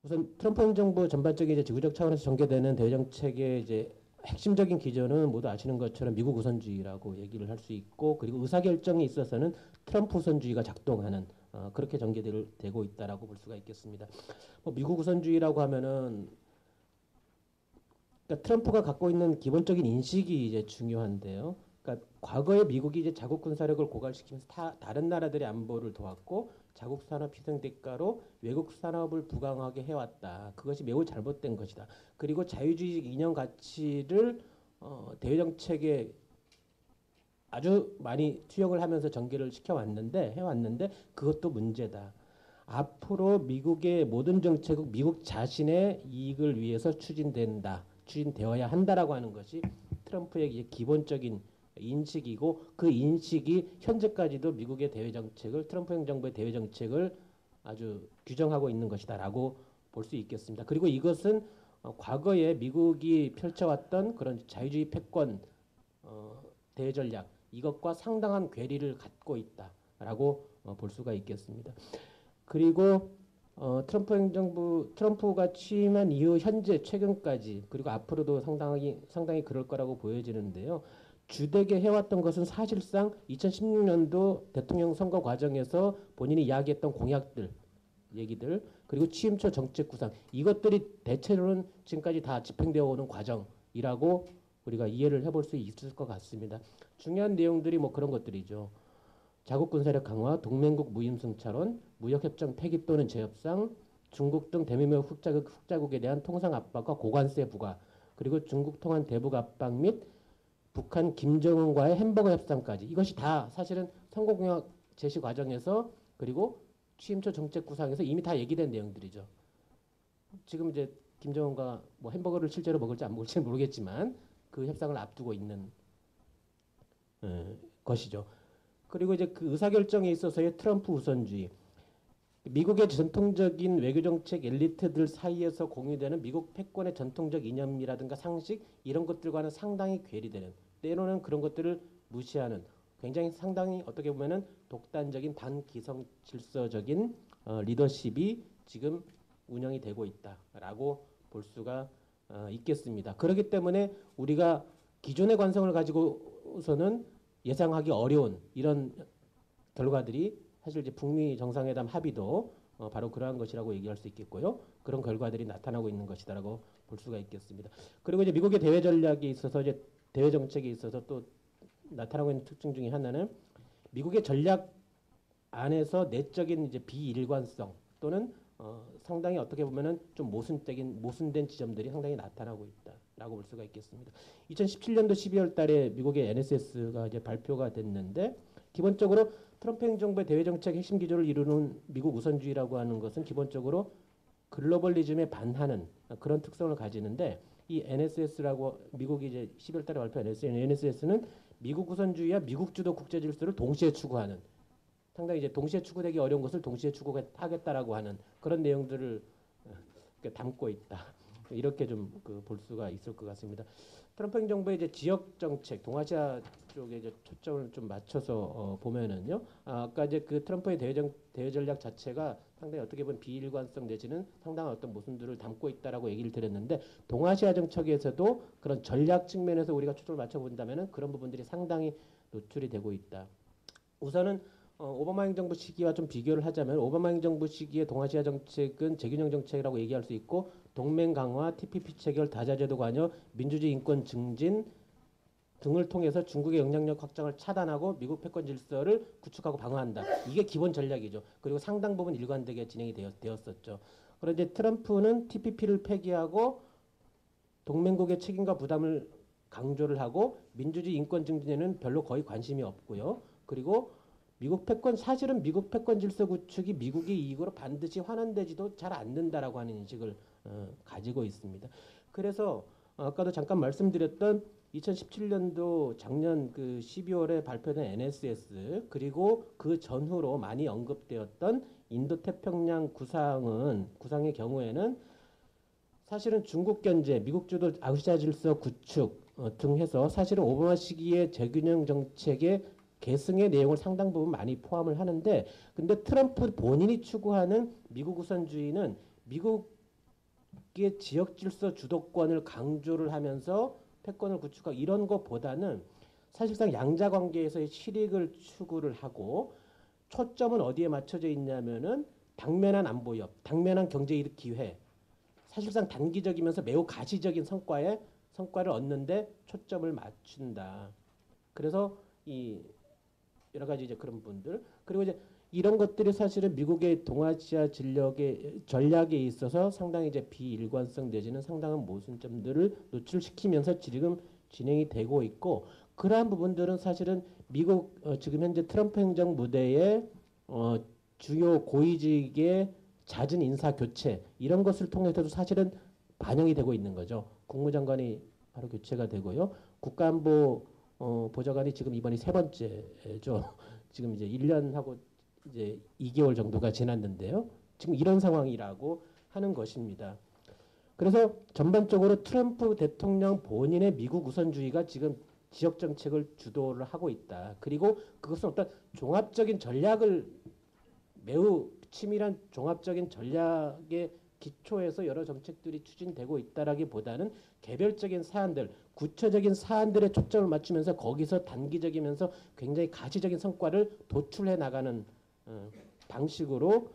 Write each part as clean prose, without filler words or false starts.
우선 트럼프 행정부 전반적인 이제 지구적 차원에서 전개되는 대외 정책의 이제 핵심적인 기조는 모두 아시는 것처럼 미국 우선주의라고 얘기를 할 수 있고, 그리고 의사결정에 있어서는 트럼프 우선주의가 작동하는 그렇게 전개되고 있다라고 볼 수가 있겠습니다. 뭐 미국 우선주의라고 하면은 그러니까 트럼프가 갖고 있는 기본적인 인식이 이제 중요한데요. 그러니까 과거에 미국이 이제 자국 군사력을 고갈시키면서 다른 나라들의 안보를 도왔고 자국 산업 희생 대가로 외국 산업을 부강하게 해왔다. 그것이 매우 잘못된 것이다. 그리고 자유주의 이념 가치를 대외 정책에 아주 많이 투영을 하면서 전개를 해왔는데 그것도 문제다. 앞으로 미국의 모든 정책은 미국 자신의 이익을 위해서 추진되어야 한다라고 하는 것이 트럼프의 이제 기본적인 인식이고, 그 인식이 현재까지도 미국의 대외 정책을, 트럼프 행정부의 대외 정책을 아주 규정하고 있는 것이다라고 볼 수 있겠습니다. 그리고 이것은 과거에 미국이 펼쳐왔던 그런 자유주의 패권 대외 전략, 이것과 상당한 괴리를 갖고 있다라고 볼 수가 있겠습니다. 그리고 트럼프가 취임한 이후 현재 최근까지, 그리고 앞으로도 상당히 그럴 거라고 보여지는데요. 주되게 해왔던 것은 사실상 2016년도 대통령 선거 과정에서 본인이 이야기했던 공약들, 얘기들, 그리고 취임 초 정책 구상, 이것들이 대체로는 지금까지 다 집행되어 오는 과정이라고 우리가 이해를 해볼 수 있을 것 같습니다. 중요한 내용들이 뭐 그런 것들이죠. 자국 군사력 강화, 동맹국 무임승차론, 무역협정 폐기 또는 재협상, 중국 등 대미역 흑자국에 대한 통상 압박과 고관세 부과, 그리고 중국 통한 대북 압박 및 북한 김정은과의 햄버거 협상까지, 이것이 다 사실은 선거공약 제시 과정에서 그리고 취임 초 정책 구상에서 이미 다 얘기된 내용들이죠. 지금 이제 김정은과 뭐 햄버거를 실제로 먹을지 안 먹을지는 모르겠지만 그 협상을 앞두고 있는 것이죠. 그리고 이제 그 의사결정에 있어서의 트럼프 우선주의, 미국의 전통적인 외교정책 엘리트들 사이에서 공유되는 미국 패권의 전통적 이념이라든가 상식, 이런 것들과는 상당히 괴리되는, 때로는 그런 것들을 무시하는, 굉장히 상당히 어떻게 보면은 독단적인 반기성 질서적인 리더십이 지금 운영이 되고 있다라고 볼 수가 있겠습니다. 그렇기 때문에 우리가 기존의 관성을 가지고서는 예상하기 어려운 이런 결과들이, 사실 이제 북미 정상회담 합의도 바로 그러한 것이라고 얘기할 수 있겠고요. 그런 결과들이 나타나고 있는 것이다라고 볼 수가 있겠습니다. 그리고 이제 미국의 대외 전략에 있어서, 이제 대외 정책에 있어서 또 나타나고 있는 특징 중에 하나는 미국의 전략 안에서 내적인 이제 비일관성 또는 상당히 어떻게 보면은 좀 모순된 지점들이 상당히 나타나고 있다라고 볼 수가 있겠습니다. 2017년도 12월 달에 미국의 NSS가 이제 발표가 됐는데, 기본적으로 트럼프 행정부의 대외 정책 핵심 기조를 이루는 미국 우선주의라고 하는 것은 기본적으로 글로벌리즘에 반하는 그런 특성을 가지는데, 이 NSS라고 미국이 이제 12월 달에 발표한 NSS는 미국 우선주의와 미국 주도 국제 질서를 동시에 추구하는, 상당히 이제 동시에 추구되기 어려운 것을 동시에 추구하겠다라고 하는 그런 내용들을 담고 있다. 이렇게 좀 그 볼 수가 있을 것 같습니다. 트럼프 행정부의 이제 지역 정책, 동아시아 쪽에 이제 초점을 좀 맞춰서 보면은요. 아까 이제 그 트럼프의 대외 전략 자체가 상당히 어떻게 보면 비일관성 내지는 상당한 어떤 모순들을 담고 있다라고 얘기를 드렸는데, 동아시아 정책에서도 그런 전략 측면에서 우리가 초점을 맞춰 본다면은 그런 부분들이 상당히 노출이 되고 있다. 우선은 오바마 행정부 시기와 좀 비교를 하자면, 오바마 행정부 시기의 동아시아 정책은 재균형 정책이라고 얘기할 수 있고, 동맹 강화, TPP 체결, 다자제도 관여, 민주주의 인권 증진 등을 통해서 중국의 영향력 확장을 차단하고 미국 패권 질서를 구축하고 방어한다. 이게 기본 전략이죠. 그리고 상당 부분 일관되게 진행이 되었었죠. 그런데 트럼프는 TPP를 폐기하고 동맹국의 책임과 부담을 강조를 하고, 민주주의 인권 증진에는 별로 거의 관심이 없고요. 그리고 사실은 미국 패권 질서 구축이 미국의 이익으로 반드시 환원되지도 잘 않는다라고 하는 인식을 가지고 있습니다. 그래서 아까도 잠깐 말씀드렸던 2017년도 작년 그 12월에 발표된 NSS, 그리고 그 전후로 많이 언급되었던 인도태평양 구상의 경우에는 사실은 중국 견제, 미국 주도 아시아 질서 구축 등 해서 사실은 오바마 시기의 재균형 정책의 계승의 내용을 상당 부분 많이 포함을 하는데, 근데 트럼프 본인이 추구하는 미국 우선주의는 미국 미국의 지역 질서 주도권을 강조를 하면서 패권을 구축하고 이런 것보다는 사실상 양자 관계에서의 실익을 추구를 하고 초점은 어디에 맞춰져 있냐면은 당면한 안보협, 당면한 경제이득 기회, 사실상 단기적이면서 매우 가시적인 성과를 얻는데 초점을 맞춘다. 그래서 이 여러 가지 이제 그런 분들 그리고 이제 이런 것들이 사실은 미국의 동아시아 전략에 있어서 상당히 이제 비일관성 내지는 상당한 모순점들을 노출시키면서 지금 진행이 되고 있고 그러한 부분들은 사실은 미국 지금 현재 트럼프 행정 무대의 주요 고위직의 잦은 인사 교체 이런 것을 통해서도 사실은 반영이 되고 있는 거죠. 국무장관이 바로 교체가 되고요. 국가안보 보좌관이 지금 이번이 세 번째죠. 지금 이제 1년하고 이제 2개월 정도가 지났는데요. 지금 이런 상황이라고 하는 것입니다. 그래서 전반적으로 트럼프 대통령 본인의 미국 우선주의가 지금 지역 정책을 주도를 하고 있다. 그리고 그것은 어떤 종합적인 전략을 매우 치밀한 종합적인 전략의 기초에서 여러 정책들이 추진되고 있다라기보다는 개별적인 사안들, 구체적인 사안들에 초점을 맞추면서 거기서 단기적이면서 굉장히 가시적인 성과를 도출해 나가는 방식으로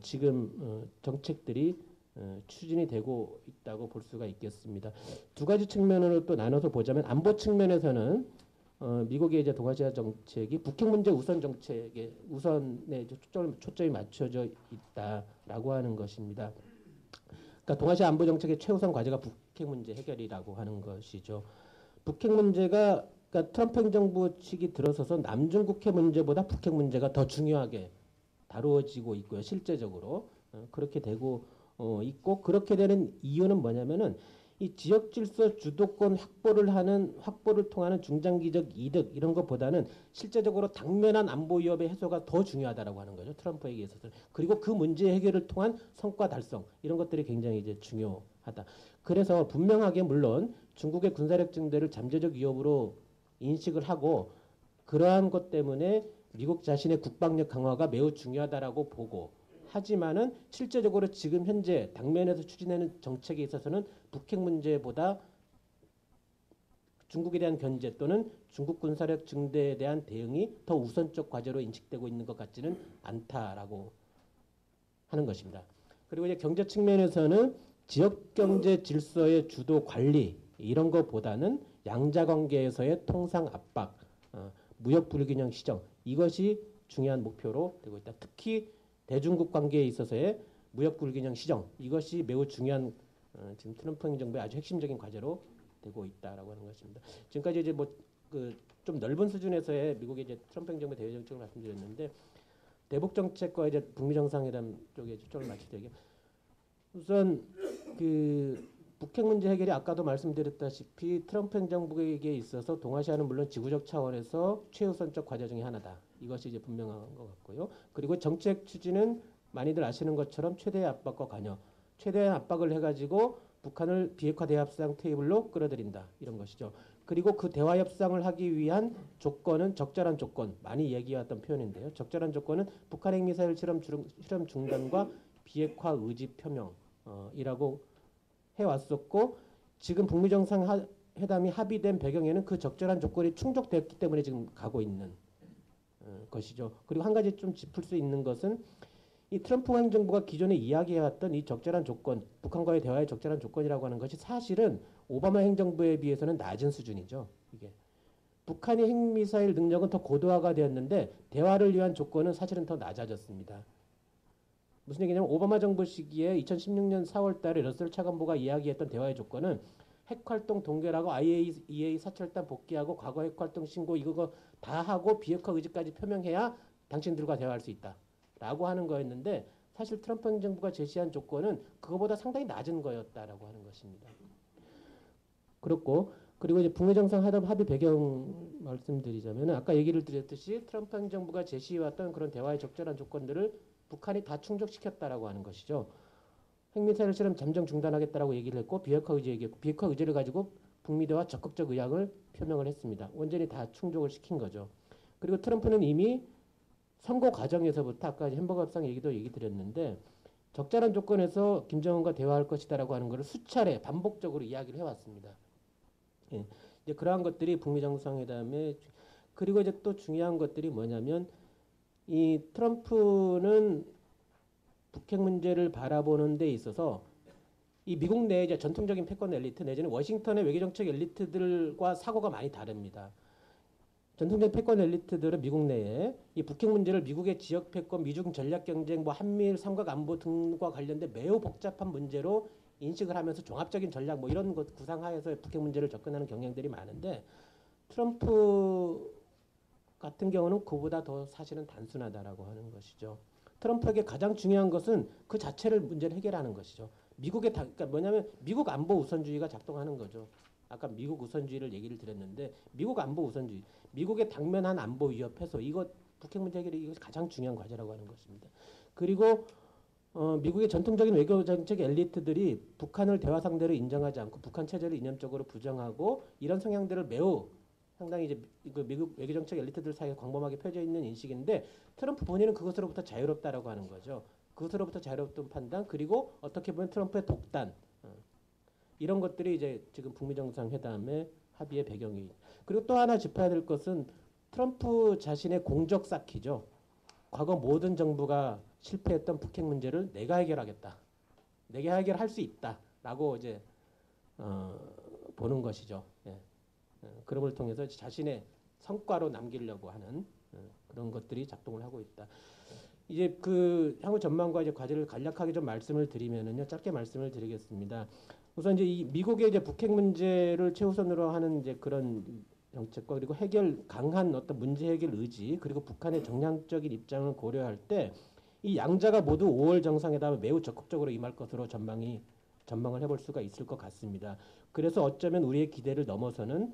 지금 정책들이 추진이 되고 있다고 볼 수가 있겠습니다. 두 가지 측면으로 또 나눠서 보자면 안보 측면에서는 미국의 이제 동아시아 정책이 북핵 문제 우선 정책에 우선에 초점이 맞춰져 있다라고 하는 것입니다. 그러니까 동아시아 안보 정책의 최우선 과제가 북핵 문제 해결이라고 하는 것이죠. 북핵 문제가 그러니까 트럼프 행정부 측이 들어서서 남중국 핵 문제보다 북핵 문제가 더 중요하게 다루어지고 있고요. 실제적으로 그렇게 되고 있고 그렇게 되는 이유는 뭐냐면은 이 지역 질서 주도권 확보를 통하는 중장기적 이득 이런 것보다는 실제적으로 당면한 안보 위협의 해소가 더 중요하다라고 하는 거죠. 트럼프에게 있어서는. 그리고 그 문제 해결을 통한 성과 달성 이런 것들이 굉장히 이제 중요하다. 그래서 분명하게 물론 중국의 군사력 증대를 잠재적 위협으로 인식을 하고 그러한 것 때문에 미국 자신의 국방력 강화가 매우 중요하다라고 보고 하지만은 실제적으로 지금 현재 당면에서 추진하는 정책에 있어서는 북핵 문제보다 중국에 대한 견제 또는 중국 군사력 증대에 대한 대응이 더 우선적 과제로 인식되고 있는 것 같지는 않다라고 하는 것입니다. 그리고 이제 경제 측면에서는 지역 경제 질서의 주도 관리 이런 것보다는 양자 관계에서의 통상 압박, 무역 불균형 시정 이것이 중요한 목표로 되고 있다. 특히 대중국 관계에 있어서의 무역 불균형 시정 이것이 매우 중요한 지금 트럼프 행정부의 아주 핵심적인 과제로 되고 있다라고 하는 것입니다. 지금까지 이제 뭐 그 좀 넓은 수준에서의 미국의 이제 트럼프 행정부의 대외 정책을 말씀드렸는데 대북 정책과 이제 북미 정상회담 쪽에 초점을 맞출 때 우선 그 북핵 문제 해결이 아까도 말씀드렸다시피 트럼프 행정부에게 있어서 동아시아는 물론 지구적 차원에서 최우선적 과제 중에 하나다. 이것이 이제 분명한 것 같고요. 그리고 정책 추진은 많이들 아시는 것처럼 최대의 압박과 관여, 최대한 압박을 해가지고 북한을 비핵화 대화협상 테이블로 끌어들인다. 이런 것이죠. 그리고 그 대화 협상을 하기 위한 조건은 적절한 조건, 많이 얘기해왔던 표현인데요. 적절한 조건은 북한 핵미사일 실험 중단과 비핵화 의지 표명이라고 해왔었고 지금 북미 정상회담이 합의된 배경에는 그 적절한 조건이 충족됐기 때문에 지금 가고 있는 것이죠. 그리고 한 가지 좀 짚을 수 있는 것은 이 트럼프 행정부가 기존에 이야기해왔던 이 적절한 조건, 북한과의 대화의 적절한 조건이라고 하는 것이 사실은 오바마 행정부에 비해서는 낮은 수준이죠. 이게 북한의 핵미사일 능력은 더 고도화가 되었는데 대화를 위한 조건은 사실은 더 낮아졌습니다. 무슨 얘기냐면 오바마 정부 시기에 2016년 4월 달에 러셀 차관보가 이야기했던 대화의 조건은 핵활동 동결하고 IAEA 사철단 복귀하고 과거 핵활동 신고 이거 다 하고 비핵화 의지까지 표명해야 당신들과 대화할 수 있다. 라고 하는 거였는데 사실 트럼프 행정부가 제시한 조건은 그거보다 상당히 낮은 거였다라고 하는 것입니다. 그렇고 그리고 이제 북미 정상회담 합의 배경 말씀드리자면 아까 얘기를 드렸듯이 트럼프 행정부가 제시해왔던 그런 대화의 적절한 조건들을 북한이 다 충족시켰다라고 하는 것이죠. 핵미사일 실험 잠정 중단하겠다라고 얘기를 했고 비핵화 의지 얘기했고 비핵화 의지를 가지고 북미 대화 적극적 의향을 표명을 했습니다. 완전히 다 충족을 시킨 거죠. 그리고 트럼프는 이미 선거 과정에서부터 아까 햄버거 협상 얘기 드렸는데 적절한 조건에서 김정은과 대화할 것이다라고 하는 것을 수차례 반복적으로 이야기를 해왔습니다. 예. 이제 그러한 것들이 북미 정상회담에 그리고 이제 또 중요한 것들이 뭐냐면 이 트럼프는 북핵 문제를 바라보는 데 있어서 이 미국 내의 이제 전통적인 패권 엘리트 내지는 워싱턴의 외교정책 엘리트들과 사고가 많이 다릅니다. 전통적인 패권 엘리트들은 미국 내에 이 북핵 문제를 미국의 지역 패권, 미중 전략 경쟁, 뭐 한미일 삼각 안보 등과 관련된 매우 복잡한 문제로 인식을 하면서 종합적인 전략 뭐 이런 것 구상하에서 북핵 문제를 접근하는 경향들이 많은데 트럼프 같은 경우는 그보다 더 사실은 단순하다라고 하는 것이죠. 트럼프에게 가장 중요한 것은 그 자체를 문제를 해결하는 것이죠. 그러니까 뭐냐면 미국 안보 우선주의가 작동하는 거죠. 아까 미국 우선주의를 얘기를 드렸는데 미국 안보 우선주의, 미국의 당면한 안보 위협 해소 이거 북핵 문제 해결이 이것이 가장 중요한 과제라고 하는 것입니다. 그리고 미국의 전통적인 외교 정책 엘리트들이 북한을 대화 상대로 인정하지 않고 북한 체제를 이념적으로 부정하고 이런 성향들을 매우 상당히 이제 그 미국 외교 정책 엘리트들 사이에 광범하게 펴져 있는 인식인데 트럼프 본인은 그것으로부터 자유롭다라고 하는 거죠. 그것으로부터 자유롭던 판단 그리고 어떻게 보면 트럼프의 독단 이런 것들이 이제 지금 북미 정상회담의 합의의 배경이. 그리고 또 하나 짚어야 될 것은 트럼프 자신의 공적 쌓기죠. 과거 모든 정부가 실패했던 북핵 문제를 내가 해결하겠다. 내가 해결할 수 있다라고 이제 보는 것이죠. 예. 그런 걸 통해서 자신의 성과로 남기려고 하는 그런 것들이 작동을 하고 있다. 이제 그 향후 전망과 이제 과제를 간략하게 좀 말씀을 드리면은요, 짧게 말씀을 드리겠습니다. 우선 이제 이 미국의 이제 북핵 문제를 최우선으로 하는 이제 그런 정책과 그리고 강한 어떤 문제 해결 의지 그리고 북한의 정량적인 입장을 고려할 때 이 양자가 모두 5월 정상회담에 매우 적극적으로 임할 것으로 전망을 해볼 수가 있을 것 같습니다. 그래서 어쩌면 우리의 기대를 넘어서는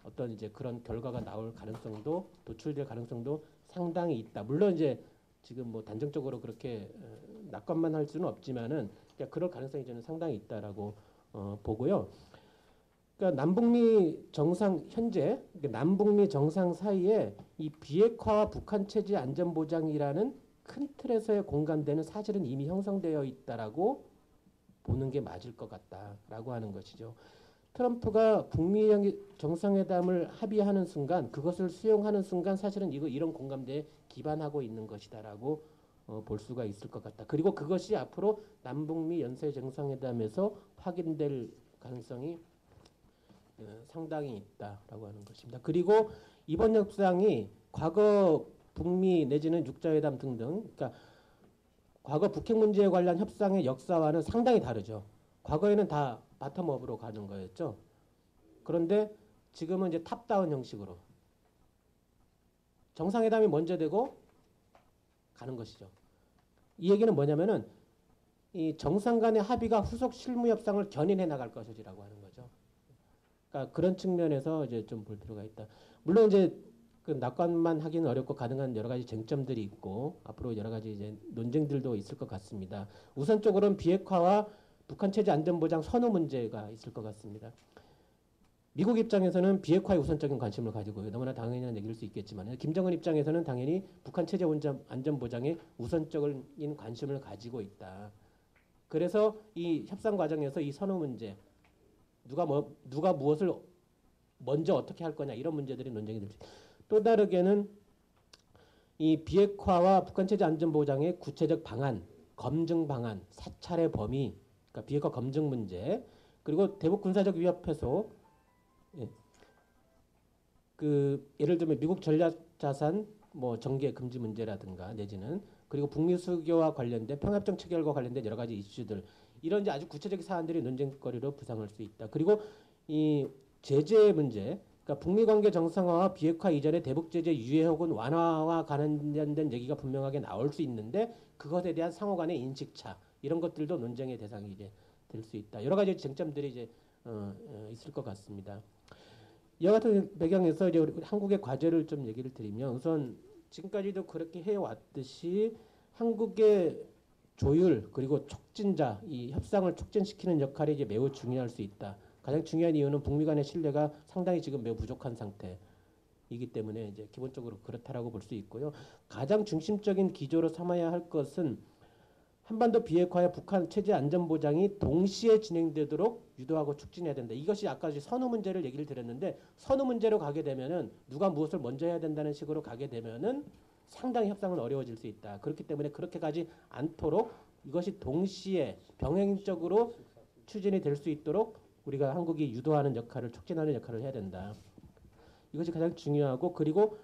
어떤 이제 그런 결과가 나올 가능성도 도출될 가능성도 상당히 있다. 물론 이제 지금 뭐 단정적으로 그렇게 낙관만 할 수는 없지만은 그럴 가능성이 저는 상당히 있다라고 보고요. 그러니까 남북미 정상 현재 남북미 정상 사이에 이 비핵화와 북한 체제 안전 보장이라는 큰 틀에서의 공감대는 사실은 이미 형성되어 있다라고 보는 게 맞을 것 같다라고 하는 것이죠. 트럼프가 북미 정상회담을 합의하는 순간 그것을 수용하는 순간 사실은 이런 공감대에 기반하고 있는 것이다라고 볼 수가 있을 것 같다. 그리고 그것이 앞으로 남북미 연쇄 정상회담에서 확인될 가능성이 상당히 있다라고 하는 것입니다. 그리고 이번 협상이 과거 북미 내지는 육자회담 등등 그러니까 과거 북핵 문제에 관한 협상의 역사와는 상당히 다르죠. 과거에는 다 바텀업으로 가는 거였죠. 그런데 지금은 이제 탑다운 형식으로 정상회담이 먼저 되고 가는 것이죠. 이 얘기는 뭐냐면은 이 정상 간의 합의가 후속 실무 협상을 견인해 나갈 것이라고 하는 거죠. 그러니까 그런 측면에서 이제 좀 볼 필요가 있다. 물론 이제 그 낙관만 하기는 어렵고 가능한 여러 가지 쟁점들이 있고 앞으로 여러 가지 이제 논쟁들도 있을 것 같습니다. 우선적으로는 비핵화와 북한 체제 안전보장 선호 문제가 있을 것 같습니다. 미국 입장에서는 비핵화에 우선적인 관심을 가지고 너무나 당연한 얘기일 수 있겠지만 김정은 입장에서는 당연히 북한 체제 안전보장에 우선적인 관심을 가지고 있다. 그래서 이 협상 과정에서 이 선호 문제 누가 무엇을 먼저 어떻게 할 거냐 이런 문제들이 논쟁이 될 수 있다. 또 다르게는 이 비핵화와 북한 체제 안전보장의 구체적 방안, 검증 방안, 사찰의 범위, 그러니까 비핵화 검증 문제, 그리고 대북 군사적 위협 해소, 예를 들면 미국 전략 자산 뭐 정계 금지 문제라든가 내지는 그리고 북미 수교와 관련된 평화협정 체결과 관련된 여러 가지 이슈들 이런 이제 아주 구체적인 사안들이 논쟁거리로 부상할 수 있다. 그리고 이 제재 문제. 그러니까 북미 관계 정상화와 비핵화 이전의 대북 제재 유예 혹은 완화와 관련된 얘기가 분명하게 나올 수 있는데 그것에 대한 상호 간의 인식차 이런 것들도 논쟁의 대상이 이제 될 수 있다. 여러 가지 쟁점들이 이제 있을 것 같습니다. 이와 같은 배경에서 이제 우리 한국의 과제를 좀 얘기를 드리면 우선 지금까지도 그렇게 해왔듯이 한국의 조율 그리고 촉진자 이 협상을 촉진시키는 역할이 이제 매우 중요할 수 있다. 가장 중요한 이유는 북미 간의 신뢰가 상당히 지금 매우 부족한 상태이기 때문에 이제 기본적으로 그렇다라고 볼 수 있고요. 가장 중심적인 기조로 삼아야 할 것은 한반도 비핵화와 북한 체제 안전 보장이 동시에 진행되도록 유도하고 촉진해야 된다. 이것이 아까 선호 문제를 얘기를 드렸는데 선호 문제로 가게 되면은 누가 무엇을 먼저 해야 된다는 식으로 가게 되면은 상당히 협상은 어려워질 수 있다. 그렇기 때문에 그렇게 가지 않도록 이것이 동시에 병행적으로 추진이 될 수 있도록 우리가 한국이 유도하는 역할을 촉진하는 역할을 해야 된다. 이것이 가장 중요하고 그리고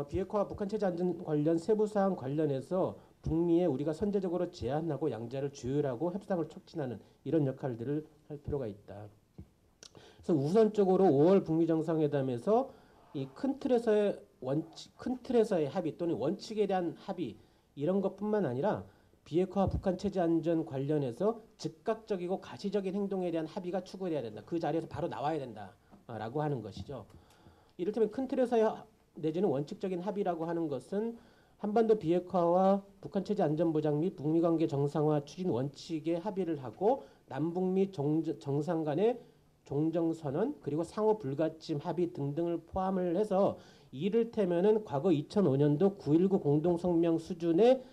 비핵화와 북한 체제 안전 관련 세부 사항 관련해서 북미에 우리가 선제적으로 제안하고 양자를 조율하고 협상을 촉진하는 이런 역할들을 할 필요가 있다. 그래서 우선적으로 5월 북미 정상회담에서 이 큰 틀에서의 원칙, 큰 틀에서의 합의 또는 원칙에 대한 합의 이런 것뿐만 아니라 비핵화 북한 체제 안전 관련해서 즉각적이고 가시적인 행동에 대한 합의가 추구돼야 된다. 그 자리에서 바로 나와야 된다라고 하는 것이죠. 이를테면 큰 틀에서의 내지는 원칙적인 합의라고 하는 것은 한반도 비핵화와 북한 체제 안전 보장 및 북미 관계 정상화 추진 원칙에 합의를 하고 남북미 정상 간의 종정선언 그리고 상호 불가침 합의 등등을 포함을 해서 이를테면은 과거 2005년도 9.19 공동성명 수준의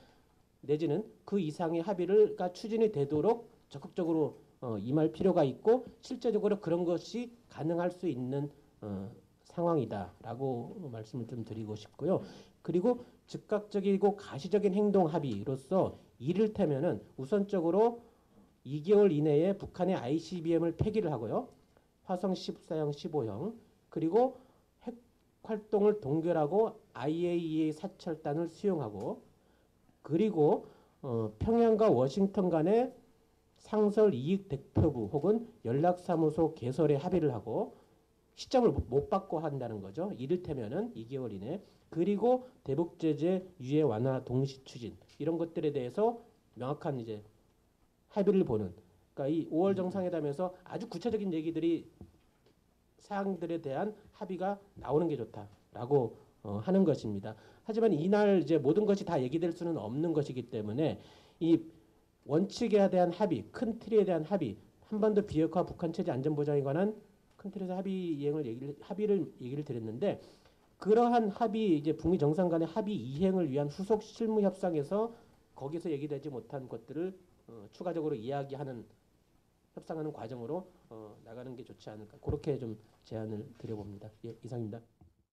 내지는 그 이상의 합의가 추진이 되도록 적극적으로 임할 필요가 있고 실제적으로 그런 것이 가능할 수 있는 상황이다라고 말씀을 좀 드리고 싶고요. 그리고 즉각적이고 가시적인 행동 합의로서 이를테면은 우선적으로 2개월 이내에 북한의 ICBM을 폐기를 하고요. 화성 14형, 15형 그리고 핵 활동을 동결하고 IAEA 사찰단을 수용하고 그리고 평양과 워싱턴 간의 상설 이익 대표부 혹은 연락사무소 개설에 합의를 하고 시점을 못 받고 한다는 거죠. 이를테면은 2개월 이내. 그리고 대북 제재 유예 완화 동시 추진 이런 것들에 대해서 명확한 이제 합의를 보는. 그러니까 이 5월 정상회담에서 아주 구체적인 얘기들이 사항들에 대한 합의가 나오는 게 좋다라고 하는 것입니다. 하지만 이날 이제 모든 것이 다 얘기될 수는 없는 것이기 때문에 이 원칙에 대한 합의, 큰 틀에 대한 합의, 한반도 비핵화 북한 체제 안전 보장에 관한 큰 틀에서 합의를 얘기를 드렸는데 그러한 합의 이제 북미 정상 간의 합의 이행을 위한 후속 실무 협상에서 거기서 얘기되지 못한 것들을 추가적으로 이야기하는 협상하는 과정으로 나가는 게 좋지 않을까 그렇게 좀 제안을 드려봅니다. 예, 이상입니다.